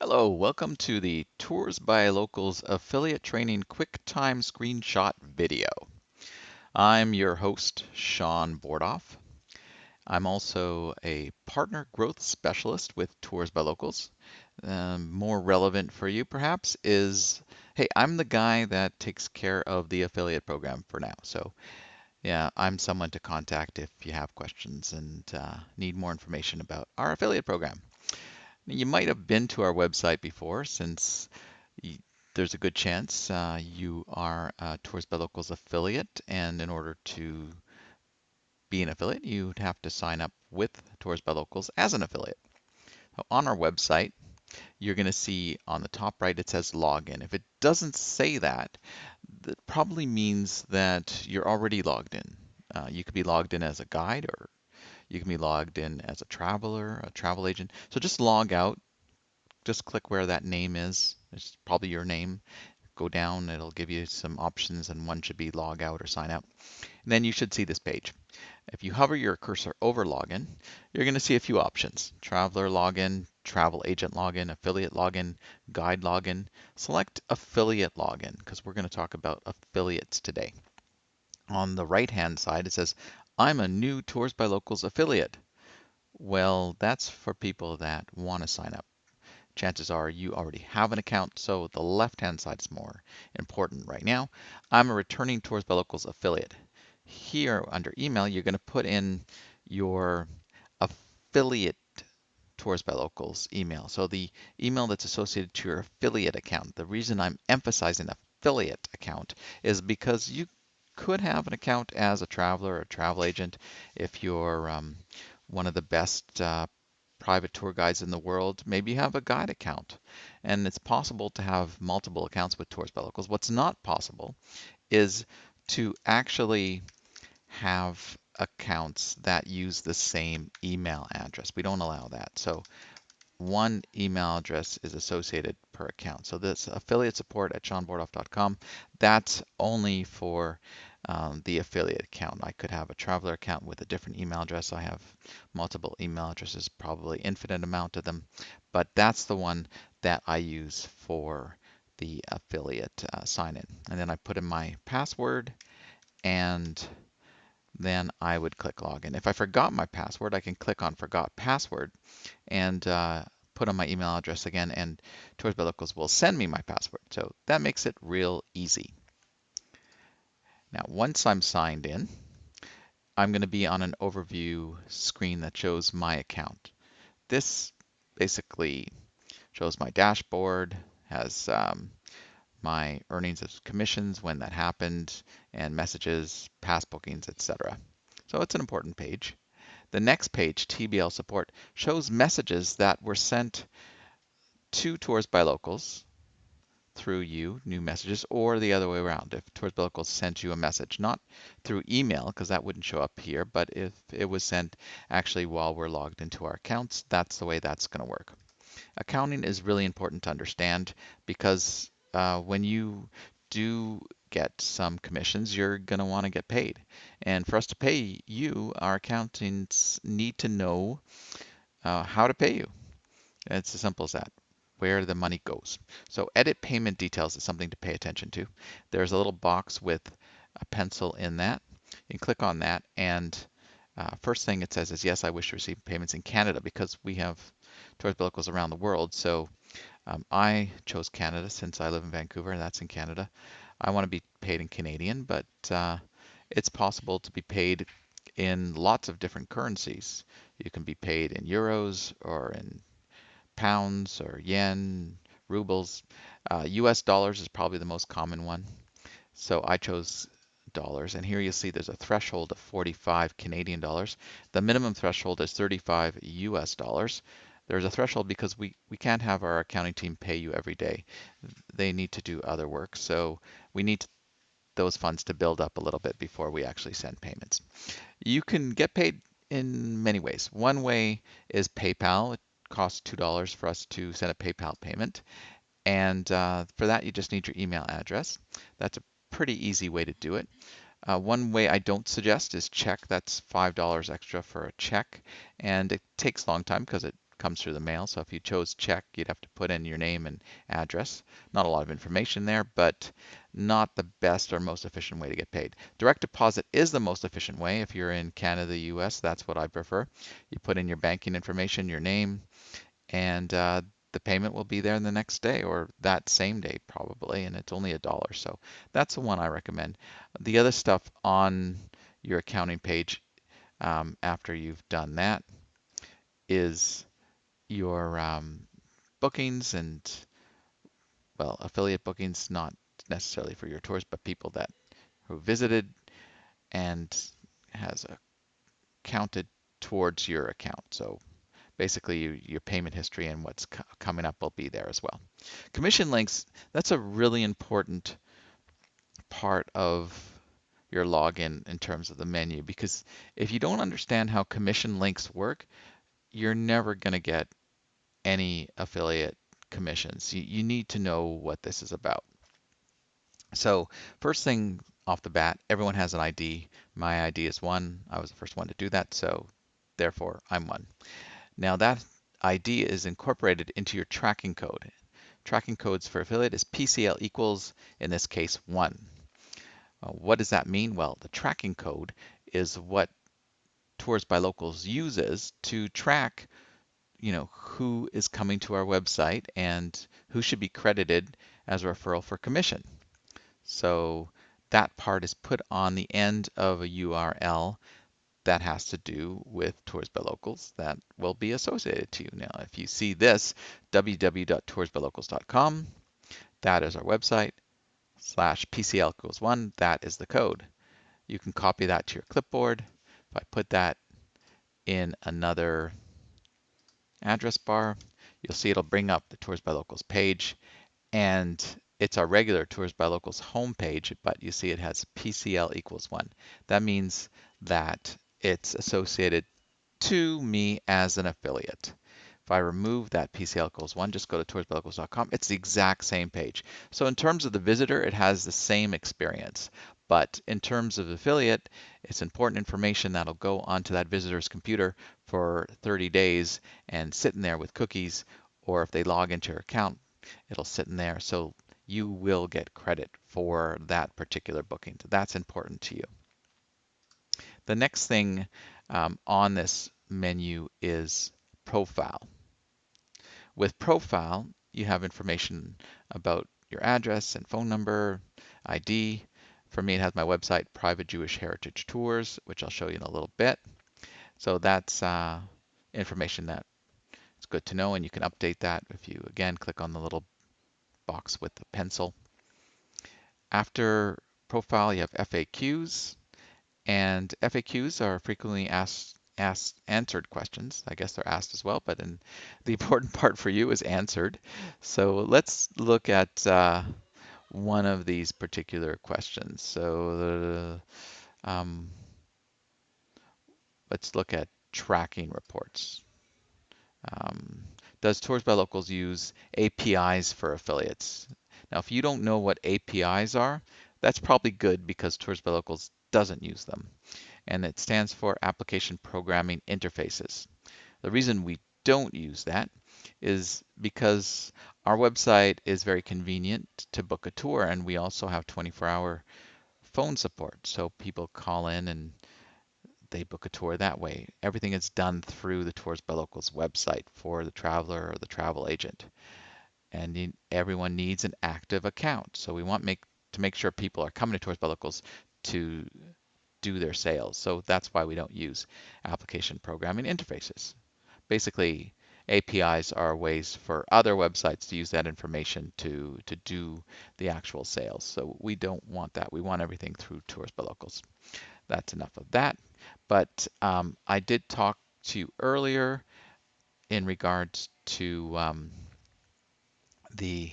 Hello, welcome to the Tours by Locals Affiliate Training QuickTime Screenshot video. I'm your host, Sean Bordoff. I'm also a partner growth specialist with Tours by Locals. More relevant for you, perhaps, is hey, I'm the guy that takes care of the affiliate program for now. So, yeah, I'm someone to contact if you have questions and need more information about our affiliate program. You might have been to our website before since y- there's a good chance you are a Tours by Locals affiliate, and in order to be an affiliate, you'd have to sign up with Tours by Locals as an affiliate. So on our website, you're going to see on the top right it says login. If it doesn't say that, that probably means that you're already logged in. You could be logged in as a guide, or you can be logged in as a traveler, a travel agent. So just log out. Just click where that name is. It's probably your name. Go down, it'll give you some options, and one should be log out or sign out. And then you should see this page. If you hover your cursor over login, you're going to see a few options. Traveler login, travel agent login, affiliate login, guide login. Select affiliate login because we're going to talk about affiliates today. On the right hand side, it says, I'm a new Tours by Locals affiliate. Well, that's for people that want to sign up. Chances are you already have an account, so the left-hand side is more important right now. I'm a returning Tours by Locals affiliate. Here under email, you're going to put in your affiliate Tours by Locals email. So the email that's associated to your affiliate account. The reason I'm emphasizing affiliate account is because you could have an account as a traveler or a travel agent if you're one of the best private tour guides in the world. Maybe you have a guide account, and it's possible to have multiple accounts with Tours by Locals. What's not possible is to actually have accounts that use the same email address. We don't allow that. So one email address is associated per account. So this affiliate support at seanbordoff.com, that's only for the affiliate account. I could have a traveler account with a different email address. I have multiple email addresses, probably infinite amount of them, but that's the one that I use for the affiliate sign in. And then I put in my password, and then I would click login. If I forgot my password, I can click on forgot password and put on my email address again, and Tours by Locals will send me my password. So that makes it real easy. Now, once I'm signed in, I'm going to be on an overview screen that shows my account. This basically shows my dashboard, has my earnings as commissions, when that happened, and messages, past bookings, etc. So it's an important page. The next page, TBL support, shows messages that were sent to Tours by Locals through you, new messages, or the other way around. If Tours by Locals sent you a message, not through email, because that wouldn't show up here, but if it was sent actually while we're logged into our accounts, that's the way that's going to work. Accounting is really important to understand because when you do get some commissions, you're going to want to get paid. And for us to pay you, our accountants need to know how to pay you. It's as simple as that, where the money goes. So edit payment details is something to pay attention to. There's a little box with a pencil in that. You can click on that, and first thing it says is, yes, I wish to receive payments in Canada, because we have Tours by Locals around the world. So I chose Canada since I live in Vancouver, and that's in Canada. I want to be paid in Canadian, but it's possible to be paid in lots of different currencies. You can be paid in euros or in pounds or yen, rubles. US dollars is probably the most common one. So I chose dollars. And here you'll see there's a threshold of 45 Canadian dollars. The minimum threshold is 35 US dollars. There's a threshold because we can't have our accounting team pay you every day. They need to do other work. So we need those funds to build up a little bit before we actually send payments. You can get paid in many ways. One way is PayPal. It costs $2 for us to send a PayPal payment. And for that, you just need your email address. That's a pretty easy way to do it. One way I don't suggest is check. That's $5 extra for a check. And it takes a long time because it comes through the mail. So if you chose check, you'd have to put in your name and address. Not a lot of information there, but not the best or most efficient way to get paid. Direct deposit is the most efficient way. If you're in Canada, US, that's what I prefer. You put in your banking information, your name, and the payment will be there the next day or that same day probably, and it's only $1. So that's the one I recommend. The other stuff on your accounting page after you've done that is your bookings and, well, affiliate bookings, not necessarily for your tours, but people that who visited and has counted towards your account. So basically your payment history and what's coming up will be there as well. Commission links, that's a really important part of your login in terms of the menu, because if you don't understand how commission links work, you're never going to get any affiliate commissions. You need to know what this is about. So first thing off the bat, everyone has an ID. My ID is 1. I was the first one to do that, so therefore I'm 1. Now that ID is incorporated into your tracking code. Tracking codes for affiliate is PCL equals, in this case, 1. What does that mean? Well, the tracking code is what Tours by Locals uses to track, who is coming to our website and who should be credited as a referral for commission. So that part is put on the end of a URL that has to do with Tours by Locals that will be associated to you. Now, if you see this, www.toursbylocals.com, that is our website, /PCL equals 1, that is the code. You can copy that to your clipboard. If I put that in another address bar, you'll see it'll bring up the Tours by Locals page, and it's our regular Tours by Locals homepage, but you see it has PCL equals 1. That means that it's associated to me as an affiliate. If I remove that PCL equals 1, just go to toursbylocals.com. It's the exact same page. So in terms of the visitor, it has the same experience. But in terms of affiliate, it's important information that'll go onto that visitor's computer for 30 days and sit in there with cookies, or if they log into your account, it'll sit in there. So you will get credit for that particular booking. So that's important to you. The next thing on this menu is profile. With profile, you have information about your address and phone number, ID. For me, it has my website, Private Jewish Heritage Tours, which I'll show you in a little bit. So that's information that it's good to know, and you can update that if you, again, click on the little box with the pencil. After profile, you have FAQs, and FAQs are frequently answered questions. I guess they're asked as well, but the important part for you is answered. So let's look at one of these particular questions. So let's look at tracking reports. Does Tours by Locals use APIs for affiliates? Now, if you don't know what APIs are, that's probably good because Tours by Locals doesn't use them. And it stands for Application Programming Interfaces. The reason we don't use that is because our website is very convenient to book a tour, and we also have 24-hour phone support. So people call in and they book a tour that way. Everything is done through the Tours by Locals website for the traveler or the travel agent. And everyone needs an active account. So we want to make sure people are coming to Tours by Locals to do their sales. So that's why we don't use application programming interfaces. Basically, APIs are ways for other websites to use that information to do the actual sales. So we don't want that. We want everything through Tours by Locals. That's enough of that. But I did talk to you earlier in regards to the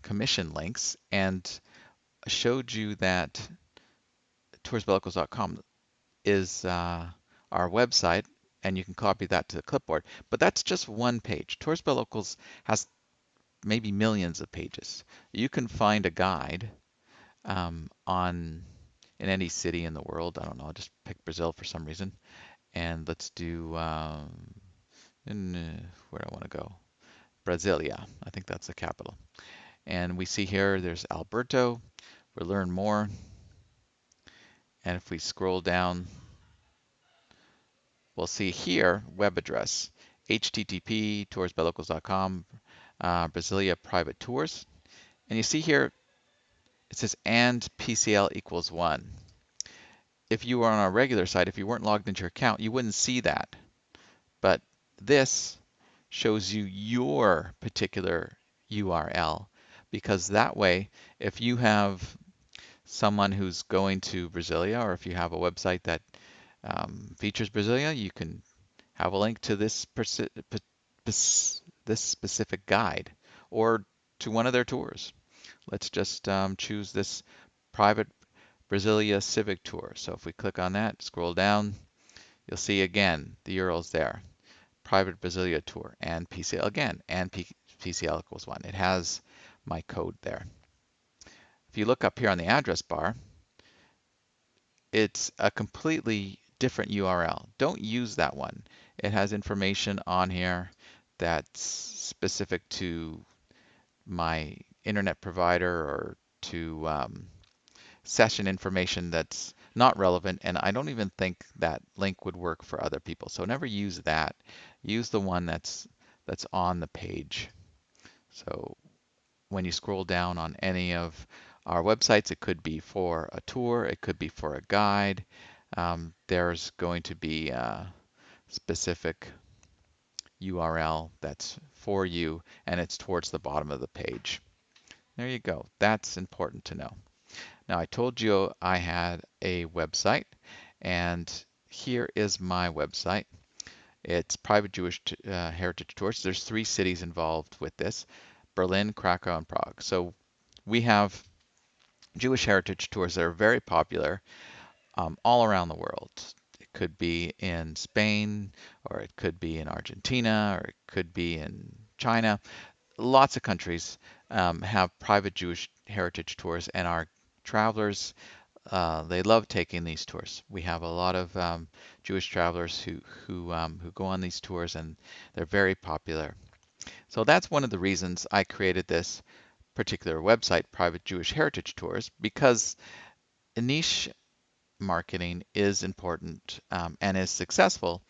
commission links, and showed you that toursbylocals.com is our website, and you can copy that to the clipboard. But that's just one page. Tours by Locals has maybe millions of pages. You can find a guide in any city in the world. I don't know, I'll just pick Brazil for some reason. And let's do in where do I want to go? Brasilia, I think that's the capital. And we see here there's Alberto. We'll learn more. And if we scroll down, we'll see here web address, http toursbylocals.com, Brasilia private tours. And you see here it says and PCL equals 1. If you were on our regular site, if you weren't logged into your account, you wouldn't see that. But this shows you your particular URL, because that way, if you have someone who's going to Brasilia, or if you have a website that features Brasilia, you can have a link to this specific guide or to one of their tours. Let's just choose this private Brasilia Civic Tour. So if we click on that, scroll down, you'll see again the URL's there. Private Brasilia Tour and PCL again, and PCL equals 1. It has my code there. If you look up here on the address bar, it's a completely different URL. Don't use that one. It has information on here that's specific to my internet provider or to session information that's not relevant, and I don't even think that link would work for other people. So never use that. Use the one that's on the page. So when you scroll down on any of our websites, it could be for a tour, it could be for a guide. There's going to be a specific URL that's for you, and it's towards the bottom of the page. There you go. That's important to know. Now, I told you I had a website, and here is my website. It's Private Jewish Heritage Tours. There's 3 cities involved with this: Berlin, Krakow, and Prague. So we have Jewish heritage tours that are very popular all around the world. It could be in Spain, or it could be in Argentina, or it could be in China. Lots of countries have private Jewish heritage tours, and our travelers, they love taking these tours. We have a lot of Jewish travelers who go on these tours, and they're very popular. So that's one of the reasons I created this particular website, Private Jewish Heritage Tours, because niche marketing is important and is successful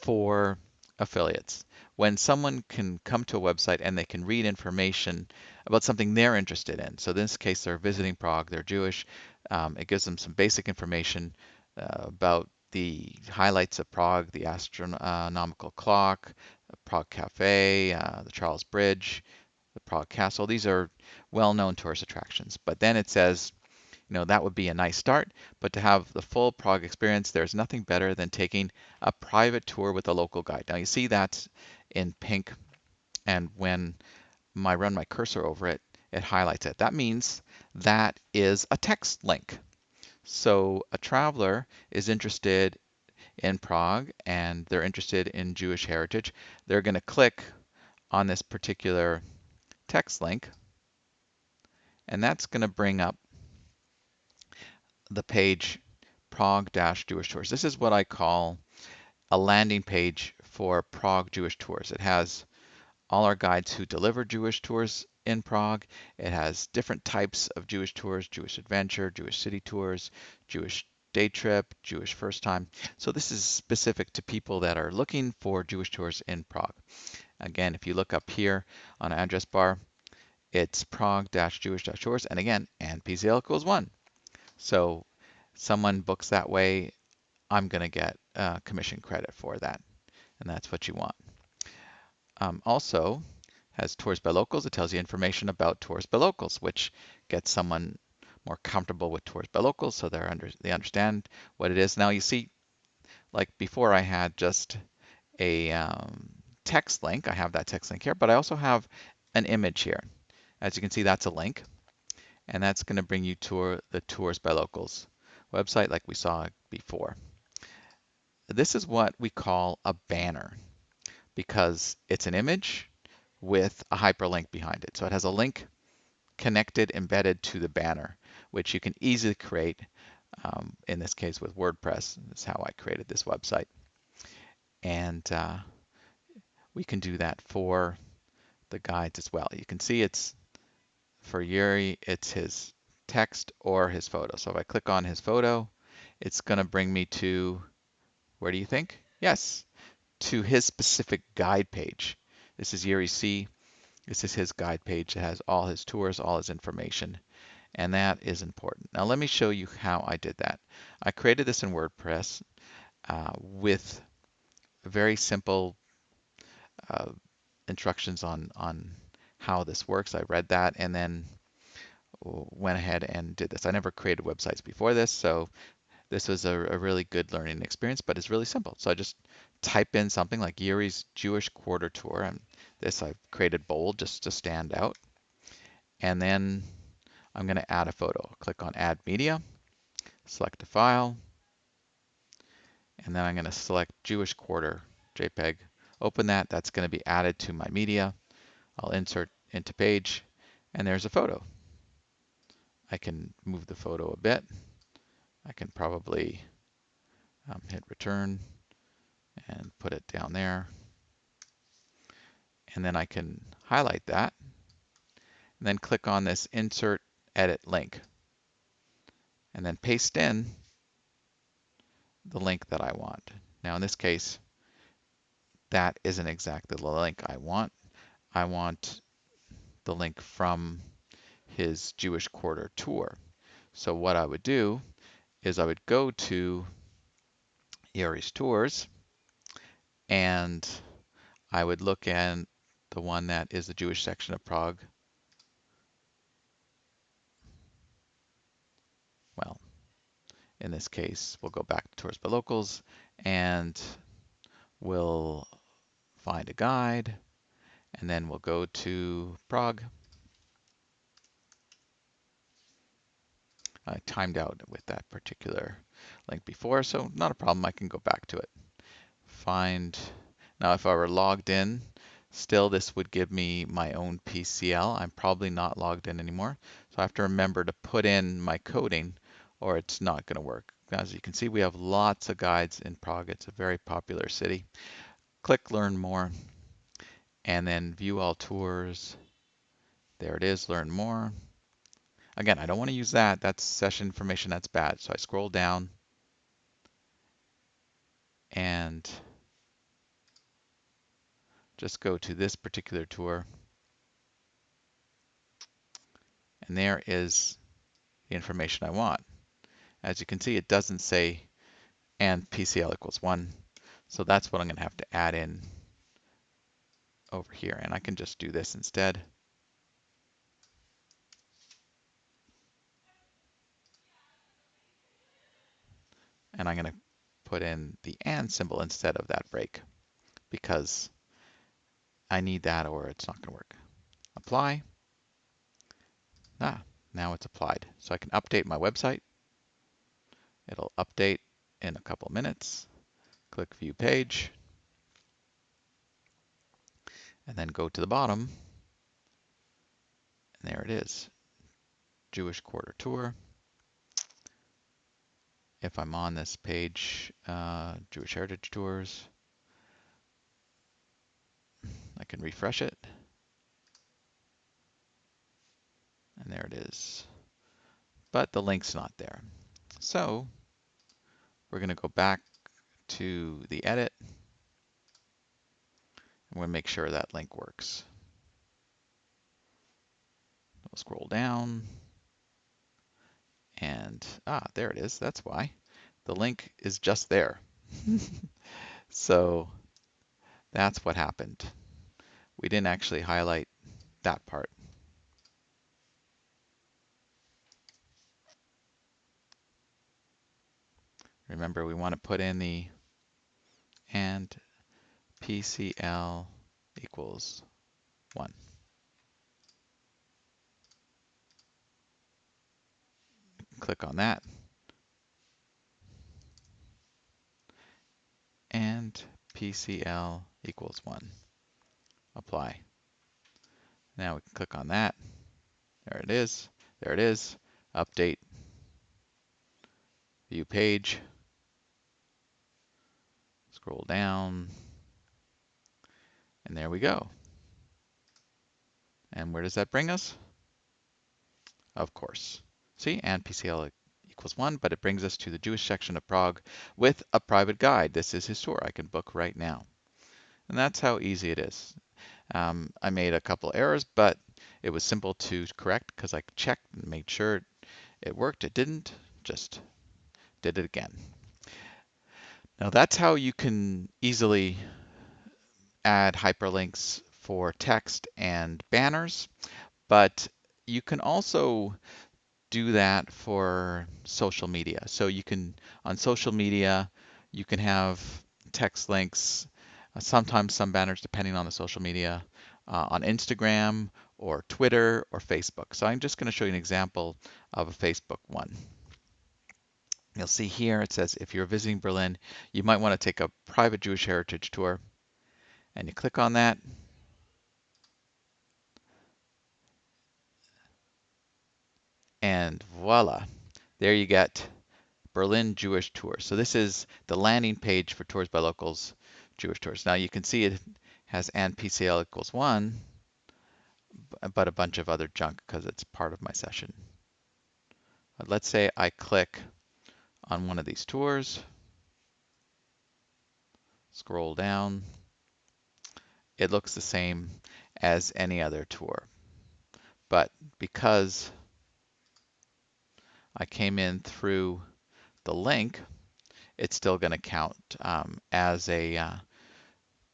for affiliates. When someone can come to a website and they can read information about something they're interested in, so in this case they're visiting Prague, they're Jewish, it gives them some basic information about the highlights of Prague, the astronomical clock, the Prague Cafe, the Charles Bridge, the Prague Castle. These are well-known tourist attractions. But then it says, that would be a nice start, but to have the full Prague experience, there's nothing better than taking a private tour with a local guide. Now you see that in pink, and when I run my cursor over it, it highlights it. That means that is a text link. So a traveler is interested in Prague and they're interested in Jewish heritage. They're going to click on this particular text link, and that's going to bring up the page Prague-Jewish Tours. This is what I call a landing page for Prague Jewish Tours. It has all our guides who deliver Jewish tours in Prague. It has different types of Jewish tours: Jewish adventure, Jewish city tours, Jewish day trip, Jewish first time. So this is specific to people that are looking for Jewish tours in Prague. Again, if you look up here on the address bar, it's Prague-Jewish-Tours, and again, and PCL equals 1. So someone books that way, I'm going to get commission credit for that, and that's what you want. Also has Tours by Locals. It tells you information about Tours by Locals, which gets someone more comfortable with Tours by Locals, so they understand what it is. Now you see, like before, I had just a text link. I have that text link here, but I also have an image here. As you can see, that's a link, and that's going to bring you to the Tours by Locals website like we saw before. This is what we call a banner because it's an image with a hyperlink behind it. So it has a link connected, embedded to the banner, which you can easily create, in this case with WordPress. That's how I created this website. And we can do that for the guides as well. You can see it's for Yuri, it's his text or his photo. So if I click on his photo, it's going to bring me to, where do you think? Yes, to his specific guide page. This is Yuri C. This is his guide page. It has all his tours, all his information, and that is important. Now let me show you how I did that. I created this in WordPress with very simple uh, instructions on how this works. I read that and then went ahead and did this. I never created websites before this, so this was a really good learning experience, but it's really simple. So I just type in something like Yuri's Jewish Quarter Tour, and this I've created bold just to stand out. And then I'm going to add a photo. Click on Add Media, select a file, and then I'm going to select Jewish Quarter JPEG. Open that. That's going to be added to my media. I'll insert into page, and there's a photo. I can move the photo a bit. I can probably hit return and put it down there. And then I can highlight that and then click on this insert edit link and then paste in the link that I want. Now in this case, that isn't exactly the link I want. I want the link from his Jewish Quarter Tour. So what I would do is I would go to Yuri's Tours and I would look at the one that is the Jewish section of Prague. Well, in this case, we'll go back to Tours by Locals and we'll find a guide, and then we'll go to Prague. I timed out with that particular link before, so not a problem. I can go back to it. Find, now if I were logged in, still this would give me my own PCL. I'm probably not logged in anymore, so I have to remember to put in my coding or it's not going to work. As you can see, we have lots of guides in Prague. It's a very popular city. Click Learn More, and then View All Tours. There it is, Learn More. Again, I don't want to use that. That's session information. That's bad. So I scroll down and just go to this particular tour. And there is the information I want. As you can see, it doesn't say and PCL equals 1. So that's what I'm going to have to add in over here. And I can just do this instead. And I'm going to put in the and symbol instead of that break because I need that or it's not going to work. Apply. Now it's applied. So I can update my website. It'll update in a couple minutes. Click View Page. And then go to the bottom. And there it is. Jewish Quarter Tour. If I'm on this page, Jewish Heritage Tours, I can refresh it. And there it is. But the link's not there. So we're going to go back to the edit. I'm going to make sure that link works. We'll scroll down. And, there it is. That's why. The link is just there. So that's what happened. We didn't actually highlight that part. Remember, we want to put in the and PCL equals 1. Click on that. And PCL equals 1. Apply. Now we can click on that. There it is. There it is. Update. View page. Scroll down. And there we go. And where does that bring us? Of course. See, and PCL equals 1, but it brings us to the Jewish section of Prague with a private guide. This is his tour. I can book right now. And that's how easy it is. I made a couple errors, but it was simple to correct because I checked and made sure it worked. It didn't, just did it again. Now that's how you can easily add hyperlinks for text and banners, but you can also do that for social media. So you can, on social media, you can have text links, sometimes some banners depending on the social media, on Instagram or Twitter or Facebook. So I'm just going to show you an example of a Facebook one. You'll see here it says if you're visiting Berlin, you might want to take a private Jewish heritage tour. And you click on that. And voila, there you get Berlin Jewish Tour. So this is the landing page for Tours by Locals Jewish Tours. Now you can see it has and PCL equals 1, but a bunch of other junk because it's part of my session. But let's say I click on one of these tours, scroll down. It looks the same as any other tour. But because I came in through the link, it's still going to count as a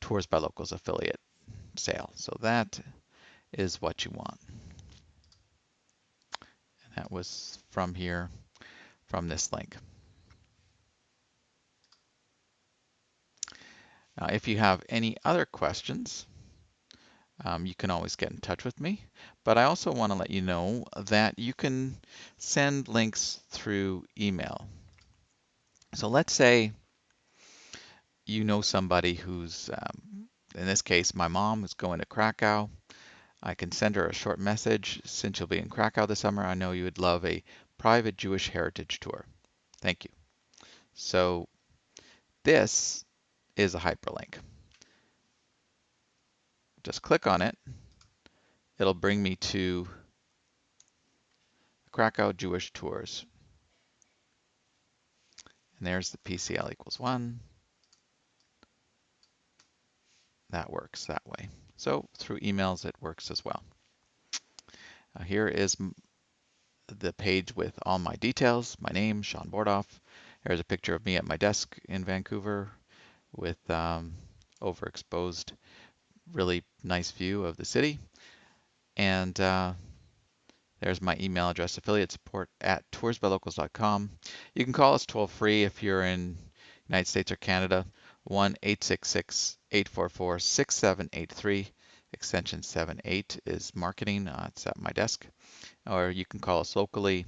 Tours by Locals affiliate sale. So that is what you want. And that was from here, from this link. If you have any other questions, you can always get in touch with me. But I also want to let you know that you can send links through email. So let's say you know somebody who's, in this case, my mom is going to Krakow. I can send her a short message. Since you'll be in Krakow this summer, I know you would love a private Jewish heritage tour. Thank you. So this is a hyperlink. Just click on it. It'll bring me to Krakow Jewish Tours. And there's the PCL equals 1. That works that way. So through emails, it works as well. Here is the page with all my details, my name, Sean Bordoff. Here's a picture of me at my desk in Vancouver with overexposed, really nice view of the city. And there's my email address, affiliate support at toursbylocals.com. You can call us toll-free if you're in United States or Canada, 1-866-844-6783. Extension 78 is marketing. It's at my desk. Or you can call us locally,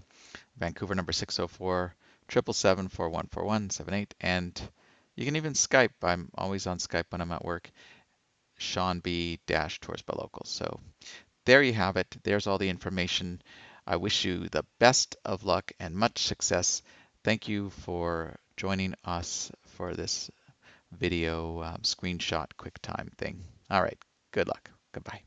Vancouver number 604 777 4141 78. And you can even Skype. I'm always on Skype when I'm at work. Sean B. Tours by Locals. So there you have it. There's all the information. I wish you the best of luck and much success. Thank you for joining us for this video screenshot QuickTime thing. All right, good luck. Goodbye.